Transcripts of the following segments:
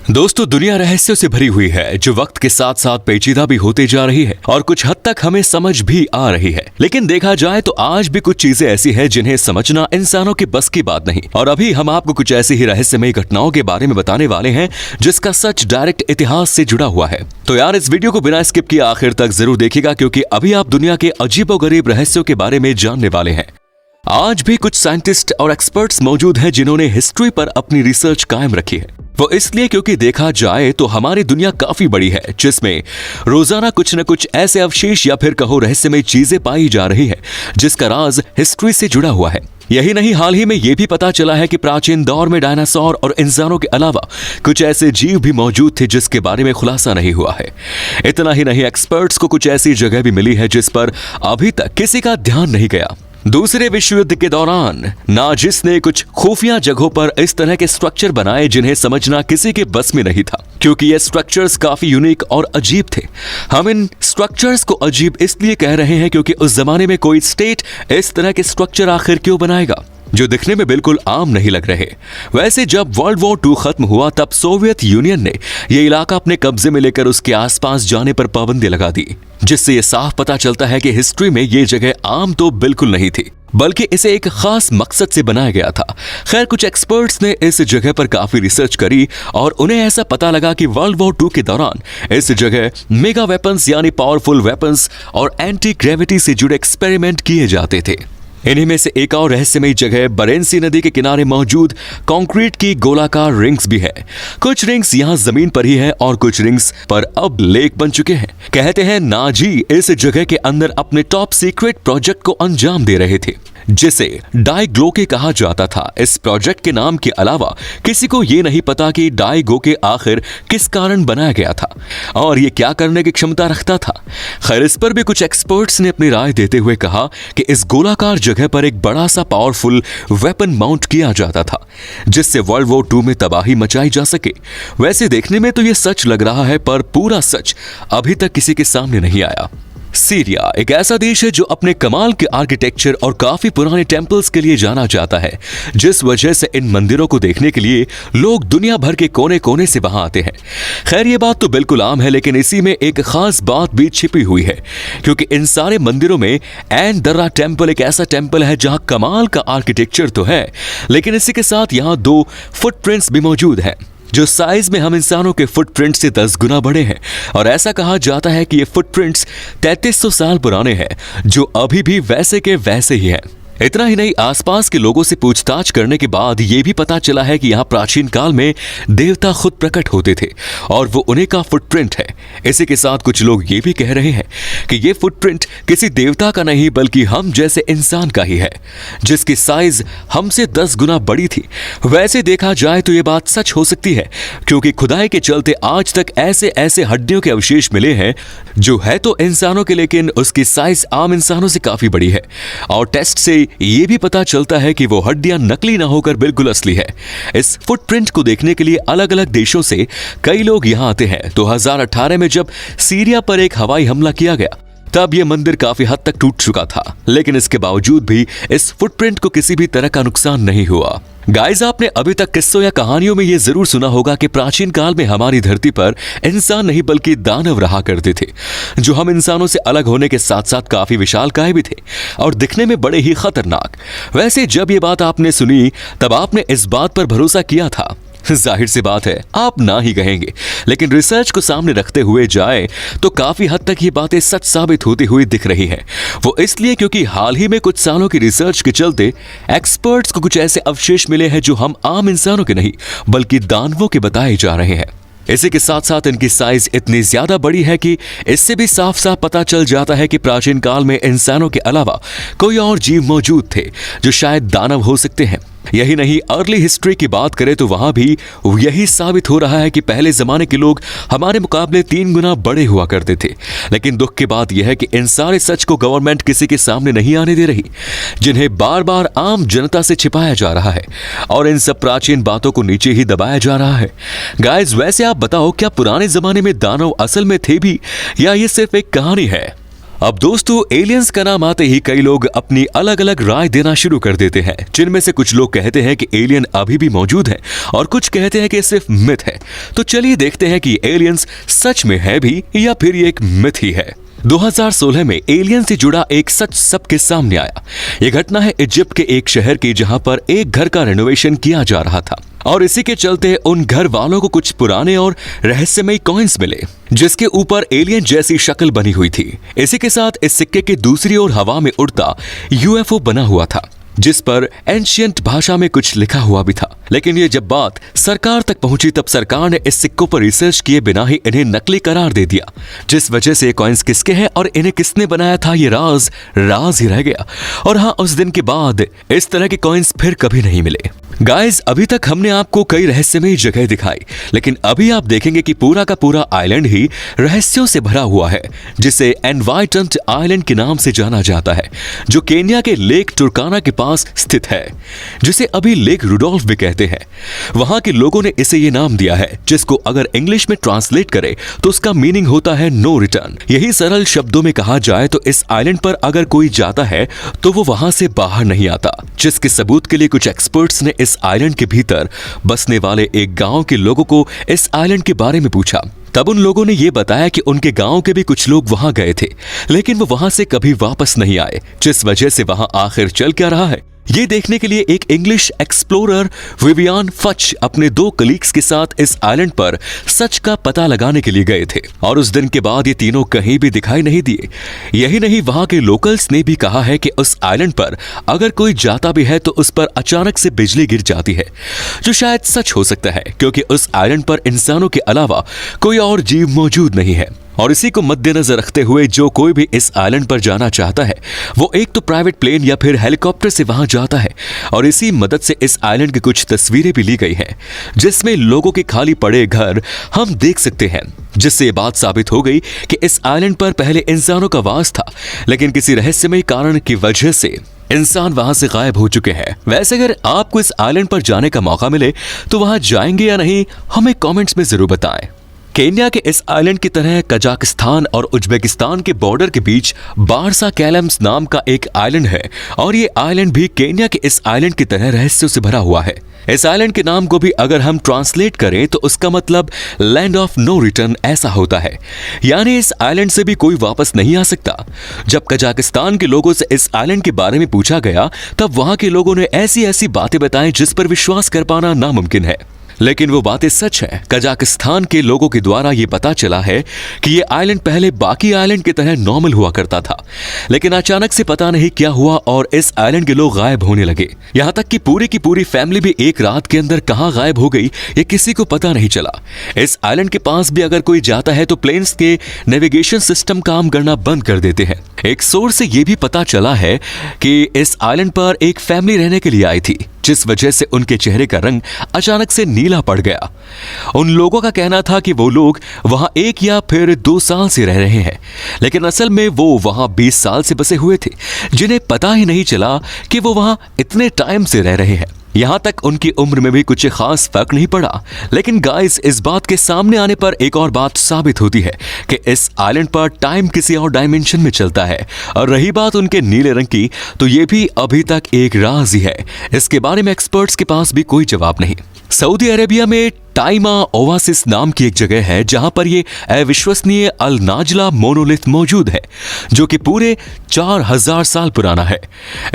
दोस्तों, दुनिया रहस्यों से भरी हुई है जो वक्त के साथ साथ पेचीदा भी होते जा रही है और कुछ हद तक हमें समझ भी आ रही है। लेकिन देखा जाए तो आज भी कुछ चीजें ऐसी हैं जिन्हें समझना इंसानों के बस की बात नहीं। और अभी हम आपको कुछ ऐसी ही रहस्यमयी घटनाओं के बारे में बताने वाले हैं जिसका सच डायरेक्ट इतिहास से जुड़ा हुआ है। तो यार, इस वीडियो को बिना स्किप किए आखिर तक जरूर देखिएगा, क्योंकि अभी आप दुनिया के अजीबोगरीब रहस्यों के बारे में जानने वाले हैं। आज भी कुछ साइंटिस्ट और एक्सपर्ट्स मौजूद हैं जिन्होंने हिस्ट्री पर अपनी रिसर्च कायम रखी है। वो इसलिए क्योंकि देखा जाए तो हमारी दुनिया काफी बड़ी है, जिसमें रोजाना कुछ न कुछ ऐसे अवशेष या फिर कहो रहस्यमय चीजें पाई जा रही है जिसका राज हिस्ट्री से जुड़ा हुआ है। यही नहीं, हाल ही में यह भी पता चला है कि प्राचीन दौर में डायनासोर और इंसानों के अलावा कुछ ऐसे जीव भी मौजूद थे जिसके बारे में खुलासा नहीं हुआ है। इतना ही नहीं, एक्सपर्ट्स को कुछ ऐसी जगह भी मिली है जिस पर अभी तक किसी का ध्यान नहीं गया। दूसरे विश्व युद्ध के दौरान नाजिस ने कुछ खुफिया जगहों पर इस तरह के स्ट्रक्चर बनाए जिन्हें समझना किसी के बस में नहीं था, क्योंकि ये स्ट्रक्चर्स काफी यूनिक और अजीब थे। हम इन स्ट्रक्चर्स को अजीब इसलिए कह रहे हैं क्योंकि उस जमाने में कोई स्टेट इस तरह के स्ट्रक्चर आखिर क्यों बनाएगा जो दिखने में बिल्कुल आम नहीं लग रहे। वैसे जब वर्ल्ड वॉर 2 खत्म हुआ तब सोवियत यूनियन ने यह इलाका अपने कब्जे में लेकर उसके आसपास जाने पर पाबंदी लगा दी, जिससे यह साफ पता चलता है कि हिस्ट्री में यह जगह आम तो बिल्कुल नहीं थी, बल्कि इसे एक खास मकसद से बनाया गया था। खैर, कुछ एक्सपर्ट्स ने इस जगह पर काफी रिसर्च करी और उन्हें ऐसा पता लगा कि वर्ल्ड वॉर 2 के दौरान इस जगह मेगा वेपन्स यानी पावरफुल वेपन्स और एंटी ग्रेविटी से जुड़े एक्सपेरिमेंट किए जाते थे। इन्हीं में से एक और रहस्यमयी जगह बरेंसी नदी के किनारे मौजूद कंक्रीट की गोलाकार रिंग्स भी है। कुछ रिंग्स यहाँ जमीन पर ही है और कुछ रिंग्स पर अब लेक बन चुके हैं। कहते हैं नाजी इस जगह के अंदर अपने टॉप सीक्रेट प्रोजेक्ट को अंजाम दे रहे थे, जिसे डाइग्लोके कहा जाता था। इस प्रोजेक्ट के नाम के अलावा किसी को ये नहीं पता कि डाइगोके आखिर किस कारण बनाया गया था और ये क्या करने की क्षमता रखता था। खैर, इस पर भी कुछ एक्सपर्ट्स ने अपनी राय देते हुए कहा कि इस गोलाकार जगह पर एक बड़ा सा पावरफुल वेपन माउंट किया जाता था जिससे वर्ल्ड वॉर 2 में तबाही मचाई जा सके। वैसे देखने में तो ये सच लग रहा है, पर पूरा सच अभी तक किसी के सामने नहीं आया। सीरिया एक ऐसा देश है जो अपने कमाल के आर्किटेक्चर और काफी पुराने टेंपल्स के लिए जाना जाता है, जिस वजह से इन मंदिरों को देखने के लिए लोग दुनिया भर के कोने कोने से वहां आते हैं। खैर, ये बात तो बिल्कुल आम है, लेकिन इसी में एक खास बात भी छिपी हुई है, क्योंकि इन सारे मंदिरों में एन दर्रा टेंपल एक ऐसा टेंपल है जहां कमाल का आर्किटेक्चर तो है, लेकिन इसी के साथ यहाँ 2 फुटप्रिंट्स भी मौजूद हैं जो साइज में हम इंसानों के फुटप्रिंट से 10 गुना बड़े हैं। और ऐसा कहा जाता है कि ये फुटप्रिंट्स 3300 साल पुराने हैं, जो अभी भी वैसे के वैसे ही हैं। इतना ही नहीं, आसपास के लोगों से पूछताछ करने के बाद यह भी पता चला है कि यहाँ प्राचीन काल में देवता खुद प्रकट होते थे और वो उन्हीं का फुटप्रिंट है। इसी के साथ कुछ लोग ये भी कह रहे हैं कि ये फुटप्रिंट किसी देवता का नहीं बल्कि हम जैसे इंसान का ही है, जिसकी साइज हमसे 10 गुना बड़ी थी। वैसे देखा जाए तो ये बात सच हो सकती है, क्योंकि खुदाई के चलते आज तक ऐसे ऐसे हड्डियों के अवशेष मिले हैं जो है तो इंसानों के, लेकिन उसकी साइज आम इंसानों से काफी बड़ी है। और टेस्ट से ये भी पता चलता है कि वो हड्डियां नकली ना होकर बिल्कुल असली है। इस फुटप्रिंट को देखने के लिए अलग अलग देशों से कई लोग यहां आते हैं। 2018 में जब सीरिया पर एक हवाई हमला किया गया तब यह मंदिर काफी हद तक टूट चुका था, लेकिन इसके बावजूद भी इस फुटप्रिंट को किसी भी तरह का नुकसान नहीं हुआ। गाइस, आपने अभी तक किस्सों या कहानियों में यह जरूर सुना होगा कि प्राचीन काल में हमारी धरती पर इंसान नहीं बल्कि दानव रहा करते थे, जो हम इंसानों से अलग होने के साथ साथ काफी विशालकाय भी थे और दिखने में बड़े ही खतरनाक। वैसे जब ये बात आपने सुनी तब आपने इस बात पर भरोसा किया था? जाहिर सी बात है आप ना ही कहेंगे, लेकिन रिसर्च को सामने रखते हुए जाए तो काफी हद तक ये बातें सच साबित होती हुई दिख रही हैं। वो इसलिए क्योंकि हाल ही में कुछ सालों की रिसर्च के चलते एक्सपर्ट्स को कुछ ऐसे अवशेष मिले हैं जो हम आम इंसानों के नहीं बल्कि दानवों के बताए जा रहे हैं। इसी के साथ साथ इनकी साइज इतनी ज्यादा बड़ी है कि इससे भी साफ साफ पता चल जाता है कि प्राचीन काल में इंसानों के अलावा कोई और जीव मौजूद थे जो शायद दानव हो सकते हैं। यही नहीं, अर्ली हिस्ट्री की बात करें तो वहां भी यही साबित हो रहा है कि पहले जमाने के लोग हमारे मुकाबले 3 गुना बड़े हुआ करते थे। लेकिन दुख की बात यह है कि इन सारे सच को गवर्नमेंट किसी के सामने नहीं आने दे रही, जिन्हें बार बार आम जनता से छिपाया जा रहा है और इन सब प्राचीन बातों को नीचे ही दबाया जा रहा है। गाइस, वैसे आप बताओ, क्या पुराने जमाने में दानव असल में थे भी या ये सिर्फ एक कहानी है? अब दोस्तों, एलियंस का नाम आते ही कई लोग अपनी अलग अलग राय देना शुरू कर देते हैं, जिनमें से कुछ लोग कहते हैं कि एलियन अभी भी मौजूद है और कुछ कहते हैं कि सिर्फ मिथ है। तो चलिए देखते हैं कि एलियंस सच में है भी या फिर ये एक मिथ ही है। 2016 में एलियन से जुड़ा एक सच सबके सामने आया। यह घटना है इजिप्ट के एक शहर की, जहां पर एक घर का रेनोवेशन किया जा रहा था और इसी के चलते उन घर वालों को कुछ पुराने और रहस्यमयी कॉइन्स मिले, जिसके ऊपर एलियन जैसी शक्ल बनी हुई थी। इसी के साथ इस सिक्के के दूसरी ओर हवा में उड़ता यूएफओ बना हुआ था, जिस पर एंशिएंट भाषा में कुछ लिखा हुआ भी था। लेकिन ये जब बात सरकार तक पहुंची, तब सरकार ने इस सिक्कों पर रिसर्च किए बिना ही इन्हें नकली करार दे दिया, जिस वजह से ये कॉइन्स किसके हैं और इन्हें किसने बनाया था, ये राज ही रह गया। और हाँ, उस दिन के बाद इस तरह के कॉइन्स फिर कभी नहीं मिले। गाइस, अभी तक हमने आपको कई रहस्यमयी जगह दिखाई, लेकिन अभी आप देखेंगे कि पूरा का पूरा आइलैंड ही रहस्यों से भरा हुआ है, जिसे एनवाइटंट आइलैंड के नाम से जाना जाता है, जो केन्या के लेक टुर्काना के पास स्थित है, जिसे अभी लेक रुडोल्फ भी कहते हैं। वहां के लोगों ने इसे ये नाम दिया है, जिसको अगर इंग्लिश में ट्रांसलेट करें तो उसका मीनिंग होता है नो रिटर्न। यही सरल शब्दों में कहा जाए तो इस आइलैंड पर अगर कोई जाता है तो वो वहां से बाहर नहीं आता, जिसके सबूत के लिए कुछ एक्सपर्ट्स ने इस आइलैंड के भीतर बसने वाले एक गांव के लोगों को इस आइलैंड के बारे में पूछा। तब उन लोगों ने यह बताया कि उनके गांव के भी कुछ लोग वहां गए थे, लेकिन वो वहां से कभी वापस नहीं आए, जिस वजह से वहां आखिर चल क्या रहा है ये देखने के लिए एक इंग्लिश एक्सप्लोरर विवियन फच अपने 2 कलीग्स के साथ इस आइलैंड पर सच का पता लगाने के लिए गए थे। और उस दिन के बाद ये तीनों कहीं भी दिखाई नहीं दिए। यही नहीं, वहां के लोकल्स ने भी कहा है कि उस आइलैंड पर अगर कोई जाता भी है तो उस पर अचानक से बिजली गिर जाती है, जो शायद सच हो सकता है, क्योंकि उस आइलैंड पर इंसानों के अलावा कोई और जीव मौजूद नहीं है। और इसी को मद्देनजर रखते हुए जो कोई भी इस आइलैंड पर जाना चाहता है वो एक तो प्राइवेट प्लेन या फिर हेलीकॉप्टर से वहां जाता है। और इसी मदद से इस आइलैंड की कुछ तस्वीरें भी ली गई हैं, जिसमें लोगों के खाली पड़े घर हम देख सकते हैं, जिससे ये बात साबित हो गई कि इस आइलैंड पर पहले इंसानों का वास था, लेकिन किसी रहस्यमय कारण की वजह से इंसान वहां से गायब हो चुके हैं। वैसे अगर आपको इस आइलैंड पर जाने का मौका मिले तो वहां जाएंगे या नहीं, हमें कमेंट्स में जरूर बताएं। केन्या के इस आइलैंड की तरह कजाकिस्तान और उज्बेकिस्तान के बॉर्डर के बीच बारसा कैलम्स नाम का एक आइलैंड है, और ये आइलैंड भी केन्या के इस आइलैंड की तरह रहस्यों से भरा हुआ है। इस आइलैंड के नाम को भी अगर हम ट्रांसलेट करें तो उसका मतलब लैंड ऑफ नो रिटर्न ऐसा होता है, यानी इस आइलैंड से भी कोई वापस नहीं आ सकता। जब कजाकिस्तान के लोगों से इस आइलैंड के बारे में पूछा गया, तब वहां के लोगों ने ऐसी ऐसी बातें बताई जिस पर विश्वास कर पाना नामुमकिन है, लेकिन वो बातें सच है। कजाकिस्तान के लोगों के द्वारा ये पता चला है कि ये आइलैंड पहले बाकी आइलैंड की तरह नॉर्मल हुआ करता था, लेकिन अचानक से पता नहीं क्या हुआ और इस आइलैंड के लोग गायब होने लगे। यहाँ तक कि पूरी की पूरी फैमिली भी एक रात के अंदर कहाँ गायब हो गई ये किसी को पता नहीं चला। इस आइलैंड के पास भी अगर कोई जाता है तो प्लेन्स के नेविगेशन सिस्टम काम करना बंद कर देते हैं। एक सोर्स से ये भी पता चला है कि इस आइलैंड पर एक फैमिली रहने के लिए आई थी, जिस वजह से उनके चेहरे का रंग अचानक से नीला पड़ गया। उन लोगों का कहना था कि वो लोग वहां 1 या फिर 2 साल से रह रहे हैं, लेकिन असल में वो वहां 20 साल से बसे हुए थे, जिन्हें पता ही नहीं चला कि वो वहां इतने टाइम से रह रहे हैं। यहां तक उनकी उम्र में भी कुछ खास फर्क नहीं पड़ा। लेकिन गाइस, इस बात के सामने आने पर एक और बात साबित होती है कि इस आइलैंड पर टाइम किसी और डायमेंशन में चलता है। और रही बात उनके नीले रंग की, तो ये भी अभी तक एक राज ही है। इसके बारे में एक्सपर्ट्स के पास भी कोई जवाब नहीं। सऊदी अरेबिया में टाइमा ओवासिस नाम की एक जगह है, जहां पर ये अविश्वसनीय अल नाजला मोनोलिथ मौजूद है, जो कि पूरे 4000 साल पुराना है।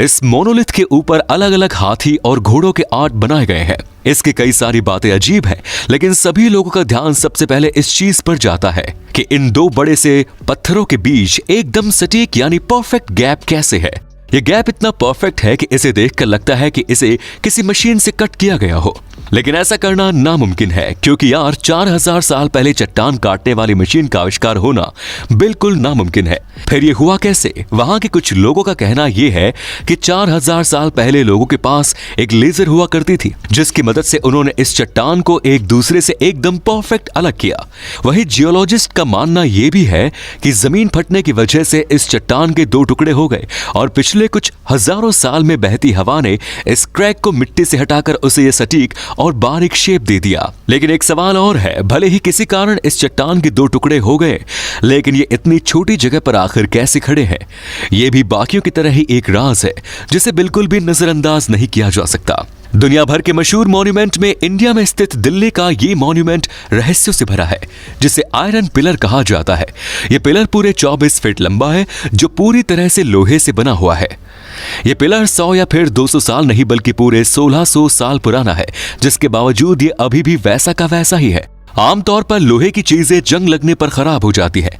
इस मोनोलिथ के ऊपर अलग अलग हाथी और घोड़ों के आर्ट बनाए गए हैं। इसकी कई सारी बातें अजीब हैं, लेकिन सभी लोगों का ध्यान सबसे पहले इस चीज पर जाता है कि इन 2 बड़े से पत्थरों के बीच एकदम सटीक यानी परफेक्ट गैप कैसे है। ये गैप इतना परफेक्ट है कि इसे देखकर लगता है कि इसे किसी मशीन से कट किया गया हो, लेकिन ऐसा करना नामुमकिन है, क्योंकि यार 4000 साल पहले चट्टान काटने वाली मशीन का आविष्कार होना बिल्कुल नामुमकिन है। फिर ये हुआ कैसे? वहां के कुछ लोगों का कहना यह है कि 4000 साल पहले लोगों के पास एक लेजर हुआ करती थी, जिसकी मदद से उन्होंने इस चट्टान को एक दूसरे से एकदम परफेक्ट अलग किया। वहीं जियोलॉजिस्ट का मानना यह भी है कि जमीन फटने की वजह से इस चट्टान के 2 टुकड़े हो गए और पिछले पिछले कुछ हजारों साल में बहती हवा ने इस क्रैक को मिट्टी से हटाकर उसे ये सटीक और बारीक शेप दे दिया। लेकिन एक सवाल और है, भले ही किसी कारण इस चट्टान के दो टुकड़े हो गए, लेकिन ये इतनी छोटी जगह पर आखिर कैसे खड़े हैं? ये भी बाकियों की तरह ही एक राज है जिसे बिल्कुल भी नजरअंदाज नहीं किया जा सकता। दुनिया भर के मशहूर मॉन्यूमेंट में इंडिया में स्थित दिल्ली का ये मॉन्यूमेंट रहस्यों से भरा है, जिसे आयरन पिलर कहा जाता है। ये पिलर पूरे 24 फीट लंबा है, जो पूरी तरह से लोहे से बना हुआ है। ये पिलर 100 या फिर 200 साल नहीं बल्कि पूरे 1600 साल पुराना है, जिसके बावजूद ये अभी भी वैसा का वैसा ही है। आमतौर पर लोहे की चीजें जंग लगने पर खराब हो जाती है,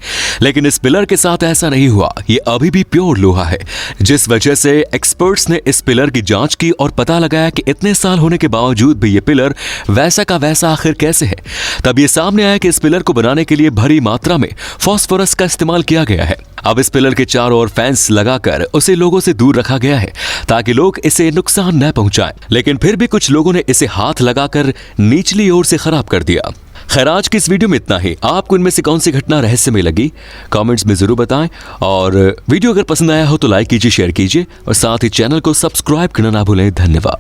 लेकिन इस पिलर के साथ ऐसा नहीं हुआ। ये अभी भी प्योर लोहा है, जिस वजह से एक्सपर्ट्स ने इस पिलर की जांच की और पता लगाया कि इतने साल होने के बावजूद भी ये पिलर वैसा का वैसा आखिर कैसे है। तब ये सामने आया कि इस पिलर को बनाने के लिए भारी मात्रा में फास्फोरस का इस्तेमाल किया गया है। अब इस पिलर के चारों ओर फेंस लगाकर उसे लोगों से दूर रखा गया है ताकि लोग इसे नुकसान न पहुंचाएं, लेकिन फिर भी कुछ लोगों ने इसे हाथ लगाकर निचली ओर से खराब कर दिया। खैर, आज की इस वीडियो में इतना ही। आपको इनमें से कौन सी घटना रहस्यमय लगी, कमेंट्स में जरूर बताएं। और वीडियो अगर पसंद आया हो तो लाइक कीजिए, शेयर कीजिए और साथ ही चैनल को सब्सक्राइब करना ना भूलें। धन्यवाद।